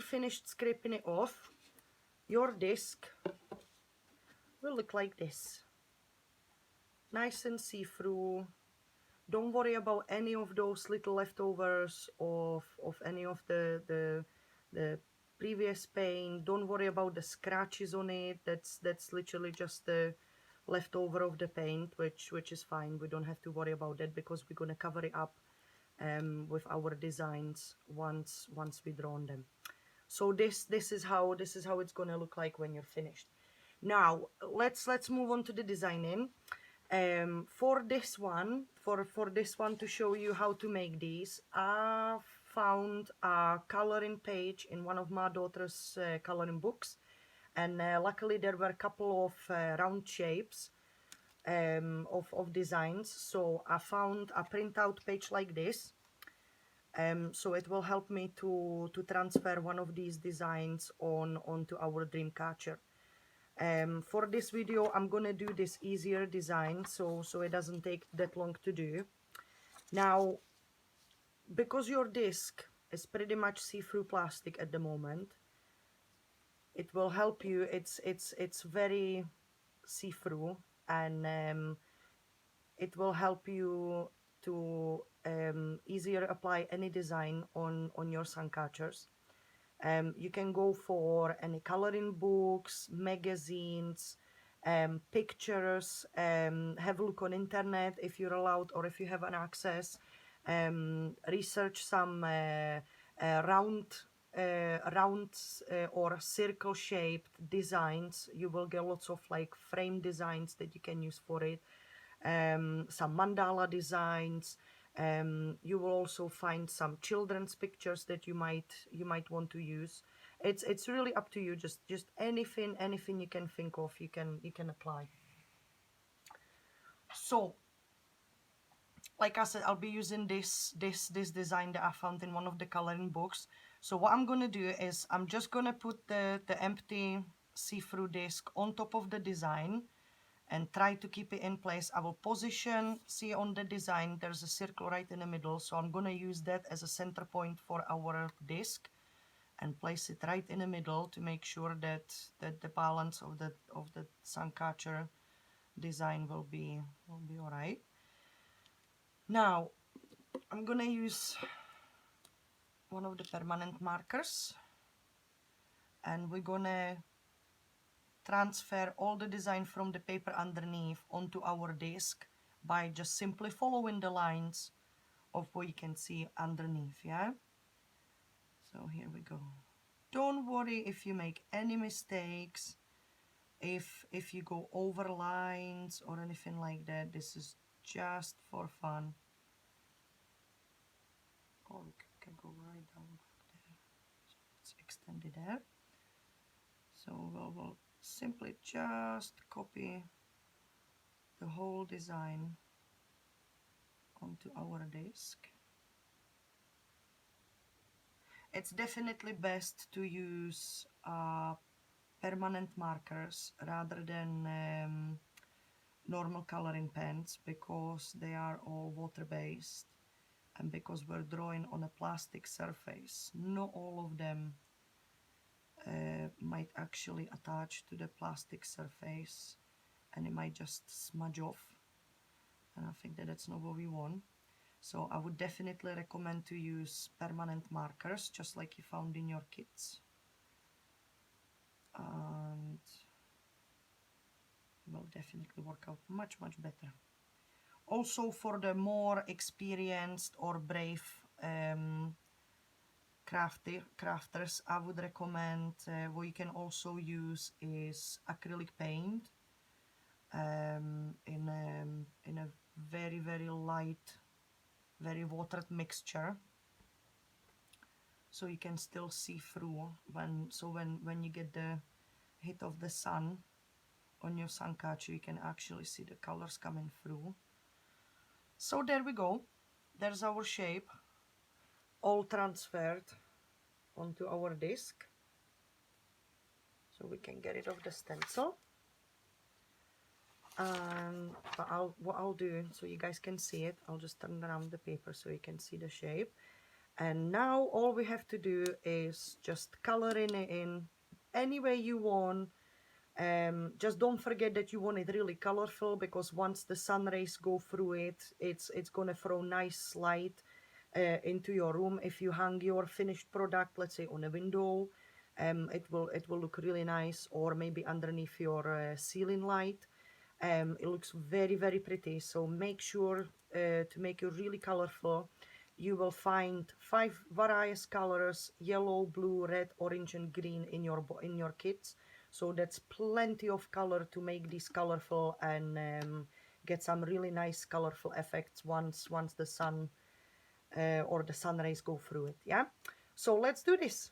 finished scraping it off, your disc will look like this. Nice and see-through. Don't worry about any of those little leftovers of any of the previous paint. Don't worry about the scratches on it. That's literally just the leftover of the paint, which is fine. We don't have to worry about that because we're gonna cover it up with our designs once we drawn them. So this is how it's gonna look like when you're finished. Now let's move on to the designing. For this one to show you how to make these, I found a coloring page in one of my daughter's coloring books, and luckily there were a couple of round shapes of designs, so I found a printout page like this. So it will help me to transfer one of these designs onto our dream catcher. For this video I'm gonna do this easier design so it doesn't take that long to do. Now, because your disc is pretty much see-through plastic at the moment, it will help you. It's very see-through, and it will help you to easier apply any design on your sun catchers. You can go for any coloring books, magazines, pictures, have a look on internet if you're allowed or if you have an access, research some round or circle shaped designs. You will get lots of like frame designs that you can use for it, some mandala designs. You will also find some children's pictures that you might want to use. It's really up to you. Just anything you can think of, you can apply. So, like I said, I'll be using this design that I found in one of the coloring books. So what I'm gonna do is I'm just gonna put the empty see-through disc on top of the design and try to keep it in place. I will position, see on the design, there's a circle right in the middle, so I'm gonna use that as a center point for our disc and place it right in the middle to make sure that the balance of the sun catcher design will be all right. Now I'm gonna use one of the permanent markers, and we're gonna transfer all the design from the paper underneath onto our disc by just simply following the lines of what you can see underneath. Yeah, so here we go. Don't worry if you make any mistakes, if you go over lines or anything like that. This is just for fun. Or we can go right down there. So let's extend it there. So we'll simply just copy the whole design onto our disc. It's definitely best to use permanent markers rather than normal coloring pens, because they are all water-based and because we're drawing on a plastic surface. Not all of them might actually attach to the plastic surface, and it might just smudge off, and I think that that's not what we want. So I would definitely recommend to use permanent markers, just like you found in your kits, and it will definitely work out much better. Also, for the more experienced or brave crafters, I would recommend what you can also use is acrylic paint in a very light, very watered mixture, so you can still see through when you get the hit of the sun on your sun catcher, you can actually see the colors coming through. So there we go. There's our shape all transferred onto our disc, so we can get rid of the stencil. But what I'll do, so you guys can see it, I'll just turn around the paper so you can see the shape. And now all we have to do is just color it in any way you want. Just don't forget that you want it really colorful, because once the sun rays go through it, it's gonna throw nice light into your room. If you hang your finished product, let's say on a window, it will look really nice, or maybe underneath your ceiling light. It looks very, very pretty. So make sure to make it really colorful. You will find 5 various colors: yellow, blue, red, orange, and green in your kits. So that's plenty of color to make these colorful and get some really nice colorful effects once the sun or the sun rays go through it. Yeah, so let's do this.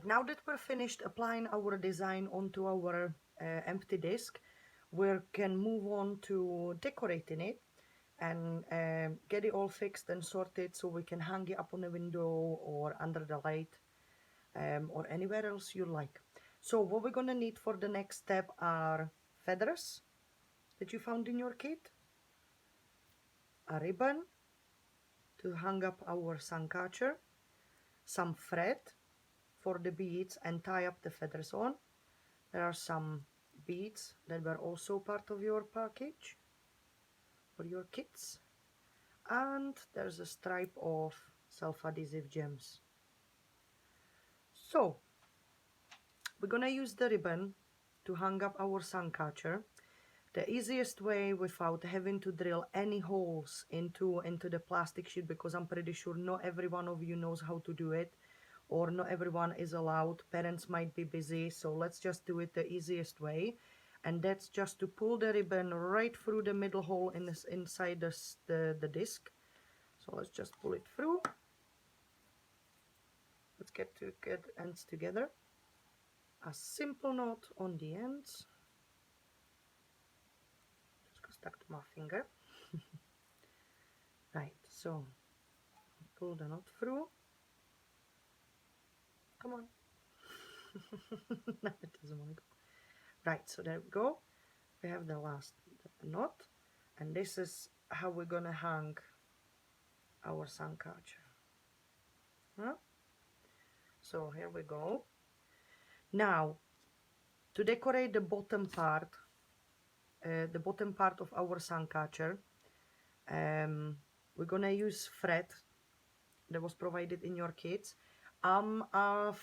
Now that we're finished applying our design onto our empty disc, we can move on to decorating it and get it all fixed and sorted so we can hang it up on the window or under the light or anywhere else you like. So what we're gonna need for the next step are feathers that you found in your kit, a ribbon to hang up our sun catcher, some thread for the beads and tie up the feathers on. There are some beads that were also part of your package or your kits, and there's a stripe of self-adhesive gems. So we're gonna use the ribbon to hang up our sun catcher the easiest way without having to drill any holes into the plastic sheet, because I'm pretty sure not every one of you knows how to do it, or not everyone is allowed. Parents might be busy, so let's just do it the easiest way, and that's just to pull the ribbon right through the middle hole in this inside the disc. So let's just pull it through. Let's get ends together. A simple knot on the ends. stuck to my finger. Right, so pull the knot through. Come on. No, it doesn't want to go. Right, so there we go. We have the last knot, and this is how we're gonna hang our sun catcher. Huh? So here we go. Now, to decorate the bottom part of our sun catcher, we're gonna use thread that was provided in your kits. I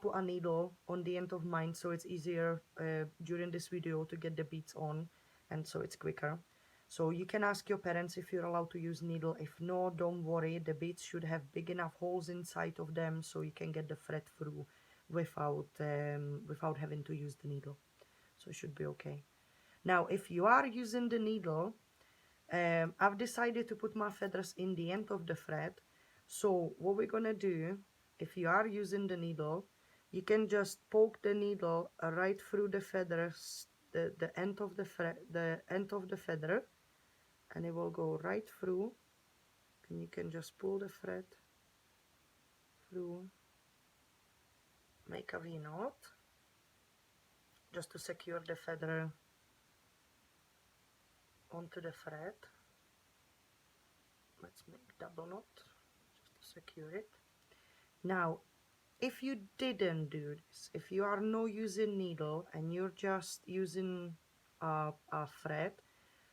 put a needle on the end of mine so it's easier during this video to get the beads on, and so it's quicker. So you can ask your parents if you're allowed to use needle. If no, don't worry, the beads should have big enough holes inside of them so you can get the thread through without having to use the needle. So it should be okay. Now if you are using the needle, I've decided to put my feathers in the end of the thread. So what we're gonna do, if you are using the needle, you can just poke the needle right through the feathers, the end of the feather, and it will go right through, and you can just pull the thread through, make a V-knot just to secure the feather onto the thread. Let's make double knot just to secure it. Now if you didn't do this, if you are not using needle and you're just using a thread,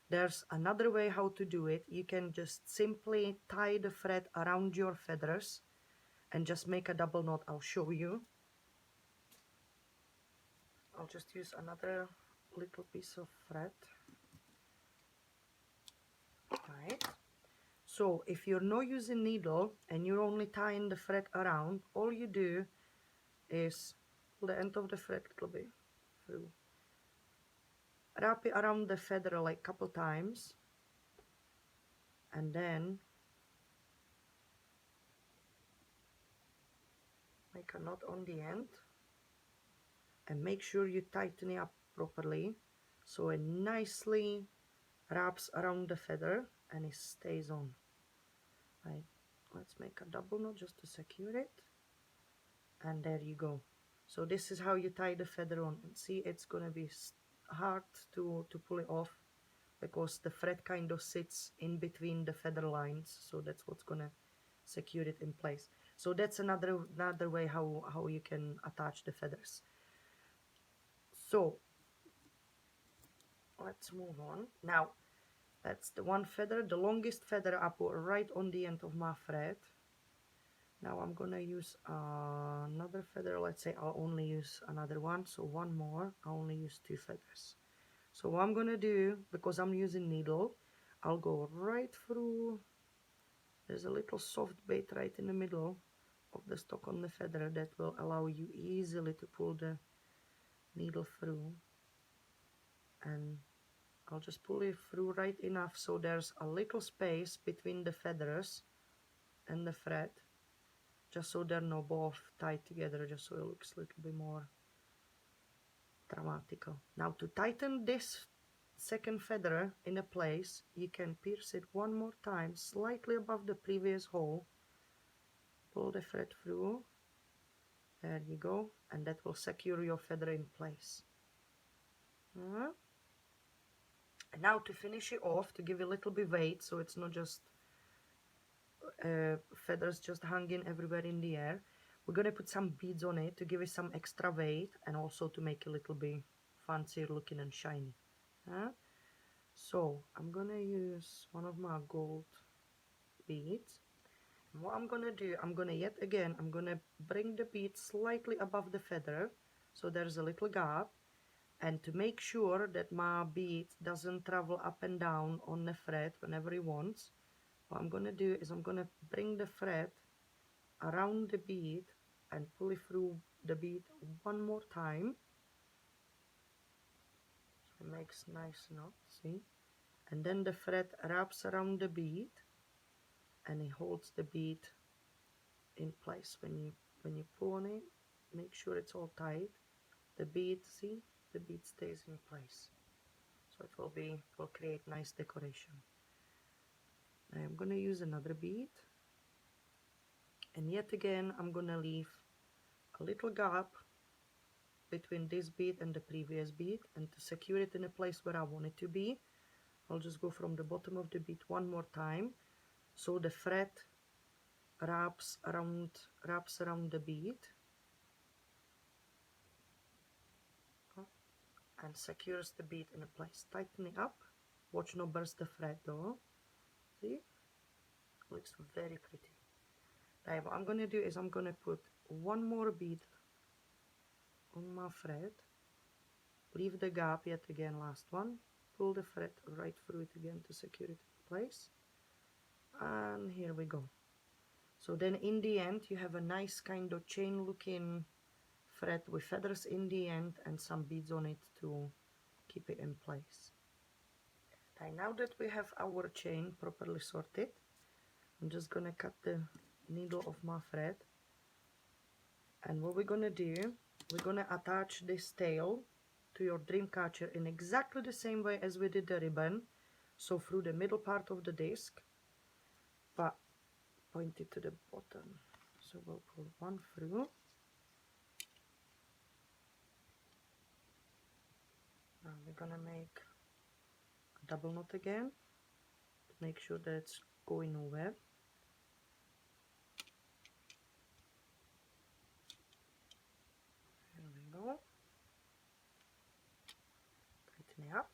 there's another way how to do it. You can just simply tie the thread around your feathers and just make a double knot. I'll show you. I'll just use another little piece of thread. Right. So if you're not using needle and you're only tying the thread around, all you do is pull the end of the thread a little bit through. Wrap it around the feather like a couple times, and then make a knot on the end, and make sure you tighten it up properly so it nicely wraps around the feather and it stays on. Right, let's make a double knot just to secure it, and there you go. So this is how you tie the feather on, and see, it's gonna be hard to pull it off because the thread kind of sits in between the feather lines, so that's what's gonna secure it in place. So that's another way how you can attach the feathers. So let's move on. Now that's the one feather, the longest feather I put right on the end of my thread. Now I'm gonna use another feather. Let's say I'll only use another one, so one more. I'll only use 2 feathers. So what I'm gonna do, because I'm using needle, I'll go right through. There's a little soft bait right in the middle of the stock on the feather that will allow you easily to pull the needle through, and I'll just pull it through right enough so there's a little space between the feathers and the thread, just so they're not both tied together, just so it looks a little bit more dramatical. Now to tighten this second feather in a place, you can pierce it one more time slightly above the previous hole, pull the thread through, there you go, and that will secure your feather in place. And now to finish it off, to give it a little bit weight so it's not just feathers just hanging everywhere in the air, we're gonna put some beads on it to give it some extra weight and also to make it a little bit fancier looking and shiny. So I'm gonna use one of my gold beads, and what I'm gonna do, I'm gonna bring the bead slightly above the feather so there's a little gap, and to make sure that my bead doesn't travel up and down on the thread whenever it wants, what I'm gonna do is I'm gonna bring the thread around the bead and pull it through the bead one more time, so it makes nice knot, see, and then the thread wraps around the bead and it holds the bead in place. When you pull on it, make sure it's all tight. The bead, see, the bead stays in place. so it will create nice decoration. I'm gonna use another bead, and yet again I'm gonna leave a little gap between this bead and the previous bead, and to secure it in a place where I want it to be, I'll just go from the bottom of the bead one more time, so the thread wraps around the bead and secures the bead in a place. Tighten it up. Watch not burst the thread though. See? Looks very pretty. Right, what I'm gonna do is I'm gonna put one more bead on my thread. Leave the gap yet again, last one. Pull the thread right through it again to secure it in place. And here we go. So then in the end you have a nice kind of chain looking thread with feathers in the end and some beads on it to keep it in place. Right, now that we have our chain properly sorted, I'm just gonna cut the needle of my thread, and what we're gonna do, we're gonna attach this tail to your dream catcher in exactly the same way as we did the ribbon, so through the middle part of the disc, but pointed to the bottom. So we'll pull one through. Now we're gonna make a double knot again to make sure that it's going nowhere. There we go. Tighten it up.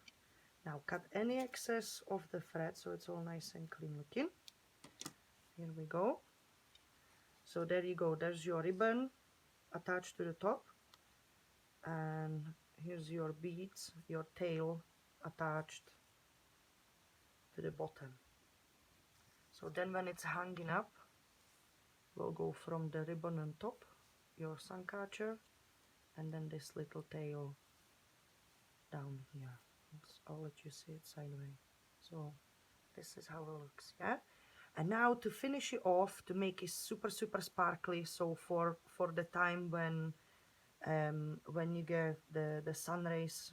Now cut any excess of the thread so it's all nice and clean looking. Here we go. So there you go, there's your ribbon attached to the top, and here's your beads, your tail attached to the bottom. So then when it's hanging up, we'll go from the ribbon on top, your sun catcher, and then this little tail down here. I'll let you see it sideways. So this is how it looks, yeah? And now to finish it off, to make it super sparkly, so for the time when you get the sun rays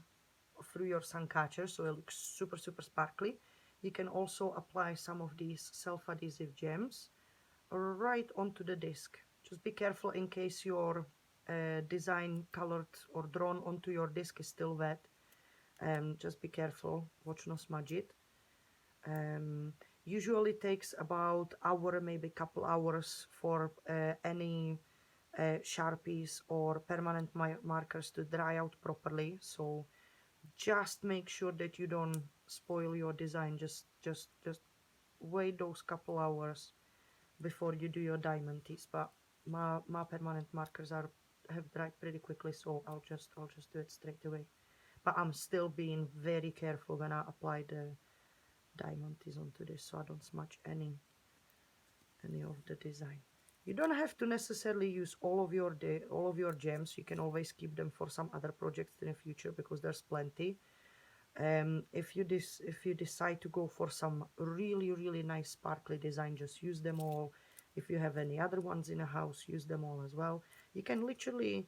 through your sun catcher, so it looks super sparkly, you can also apply some of these self-adhesive gems right onto the disc. Just be careful in case your design colored or drawn onto your disc is still wet. Just be careful, watch not smudge it. Usually takes about hour, maybe couple hours for any Sharpies or permanent markers to dry out properly, so just make sure that you don't spoil your design. Just wait those couple hours before you do your diamond teas. But my permanent markers have dried pretty quickly, so I'll just do it straight away. But I'm still being very careful when I apply the diamond teas onto this, so I don't smudge any of the design. You don't have to necessarily use all of your gems. You can always keep them for some other projects in the future, because there's plenty. If you decide to go for some really nice sparkly design, just use them all. If you have any other ones in a house, use them all as well. You can literally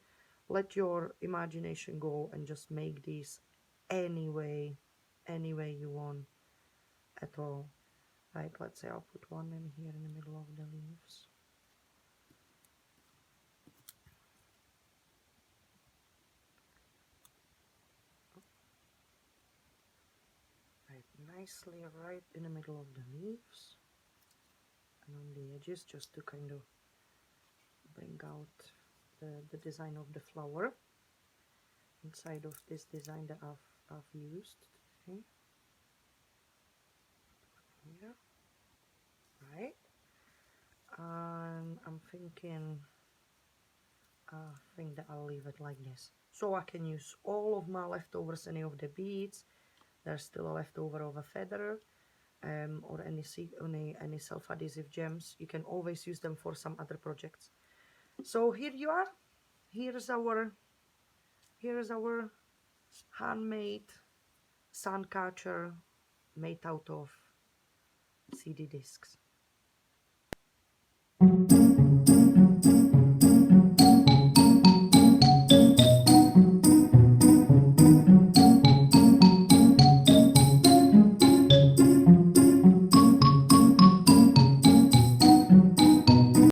let your imagination go and just make these any way you want at all. Right, let's say I'll put one in here in the middle of the leaves. Right, nicely right in the middle of the leaves and on the edges, just to kind of bring out the design of the flower inside of this design that I've used today. Here, right, and I'm thinking, I think that I'll leave it like this, so I can use all of my leftovers, any of the beads. There's still a leftover of a feather, or any self-adhesive gems. You can always use them for some other projects. So here you are. Here's our handmade sun catcher made out of CD discs.